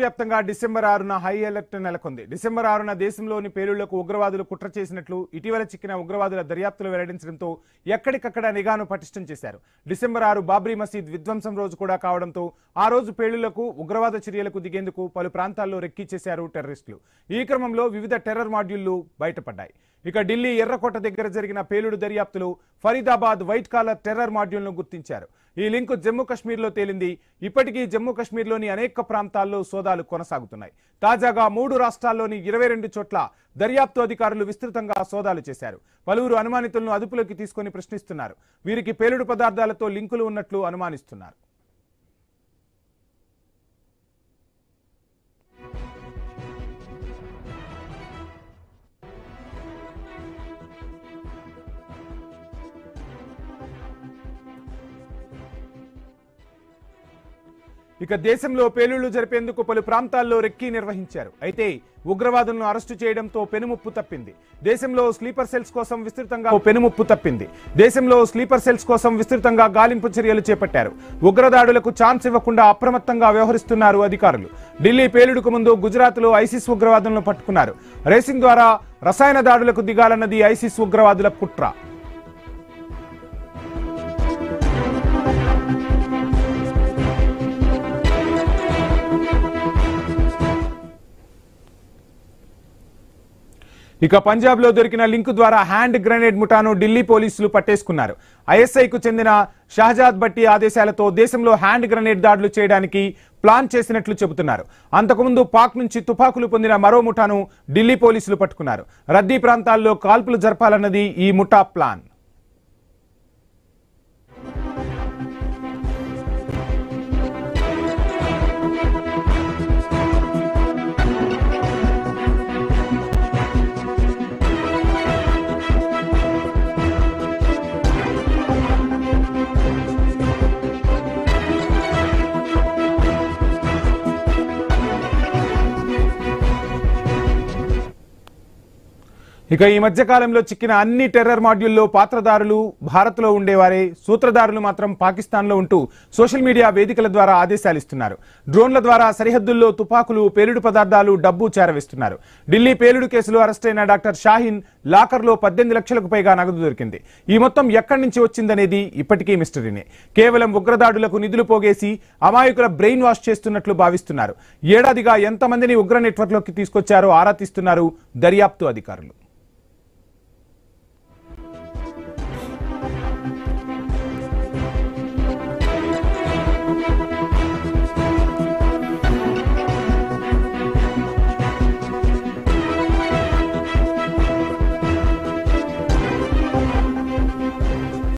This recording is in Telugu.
వ్యాప్తంగా డిసెంబర్ 6న హై అలర్ట్ నెలకొంది. డిసెంబర్ 6న దేశంలోని పేలుళ్లకు ఉగ్రవాదులు కుట్ర చేసినట్లు ఇటీవల చిక్కిన ఉగ్రవాదుల దర్యాప్తులు వెల్లడించడంతో ఎక్కడికక్కడ నిఘాను పటిష్టం చేశారు. డిసెంబర్ 6 బాబ్రీ మసీద్ విధ్వంసం రోజు కూడా కావడంతో ఆ రోజు పేలుళ్లకు ఉగ్రవాద చర్యలకు దిగేందుకు పలు ప్రాంతాల్లో రెక్కీ చేశారు టెర్రరిస్టులు. ఈ క్రమంలో వివిధ టెర్రర్ మాడ్యూళ్లు బయటపడ్డాయి. ఇక ఢిల్లీ ఎర్రకోట దగ్గర జరిగిన పేలుడు దర్యాప్తులు ఫరీదాబాద్ వైట్ కాలర్ టెర్రర్ మాడ్యూల్ను గుర్తించారు. ఈ లింక్ జమ్మూ కశ్మీర్లో తేలింది. ఇప్పటికీ జమ్మూ కశ్మీర్లోని అనేక ప్రాంతాల్లో సోదాలు కొనసాగుతున్నాయి. తాజాగా 3 రాష్ట్రాల్లోని 22 చోట్ల దర్యాప్తు అధికారులు విస్తృతంగా సోదాలు చేశారు. పలువురు అనుమానితులను అదుపులోకి తీసుకొని ప్రశ్నిస్తున్నారు. వీరికి పేలుడు పదార్థాలతో లింకులు ఉన్నట్లు అనుమానిస్తున్నారు. ఇక దేశంలో పేలుళ్లు జరిపేందుకు పలు ప్రాంతాల్లో రెక్కీ నిర్వహించారు. అయితే ఉగ్రవాదులను అరెస్టు చేయడంతో పెనుముప్పు తప్పింది. దేశంలో స్లీపర్ సెల్స్ కోసం విస్తృతంగా గాలింపు చర్యలు చేపట్టారు. ఉగ్రదాడులకు ఛాన్స్ ఇవ్వకుండా అప్రమత్తంగా వ్యవహరిస్తున్నారు అధికారులు. ఢిల్లీ పేలుడుకు ముందు గుజరాత్లో ఐసిస్ ఉగ్రవాదులను పట్టుకున్నారు. రేసింగ్ ద్వారా రసాయన దాడులకు దిగాలన్నది ఐసిస్ ఉగ్రవాదుల కుట్ర. ఇక పంజాబ్ లో దొరికిన లింక్ ద్వారా హ్యాండ్ గ్రెనేడ్ ముఠాను ఢిల్లీ పోలీసులు పట్టేసుకున్నారు. ఐఎస్ఐకు చెందిన షహజాద్ భట్టి ఆదేశాలతో దేశంలో హ్యాండ్ గ్రెనేడ్ దాడులు చేయడానికి ప్లాన్ చేసినట్లు చెబుతున్నారు. అంతకుముందు పాక్ నుంచి తుపాకులు పొందిన మరో ముఠాను ఢిల్లీ పోలీసులు పట్టుకున్నారు. రద్దీ ప్రాంతాల్లో కాల్పులు జరపాలన్నది ఈ ముఠా ప్లాన్. ఇక ఈ మధ్య కాలంలో చిక్కిన అన్ని టెర్రర్ మాడ్యూల్లో పాత్రదారులు భారత్లో ఉండేవారే, సూత్రధారులు మాత్రం పాకిస్తాన్లో ఉంటూ సోషల్ మీడియా వేదికల ద్వారా ఆదేశాలు ఇస్తున్నారు. డ్రోన్ల ద్వారా సరిహద్దుల్లో తుపాకులు, పేలుడు పదార్థాలు, డబ్బు చేరవేస్తున్నారు. ఢిల్లీ పేలుడు కేసులో అరెస్టైన డాక్టర్ షాహీన్ లాకర్లో 18 లక్షలకు పైగా నగదు దొరికింది. ఈ మొత్తం ఎక్కడి నుంచి వచ్చిందనేది ఇప్పటికీ మిస్టరీనే. కేవలం ఉగ్రదాడులకు నిధులు పోగేసి అమాయకుల బ్రెయిన్ వాష్ చేస్తున్నట్లు భావిస్తున్నారు. ఏడాదిగా ఎంతమందిని ఉగ్ర నెట్వర్క్లోకి తీసుకొచ్చారో ఆరా తీస్తున్నారు దర్యాప్తు అధికారులు.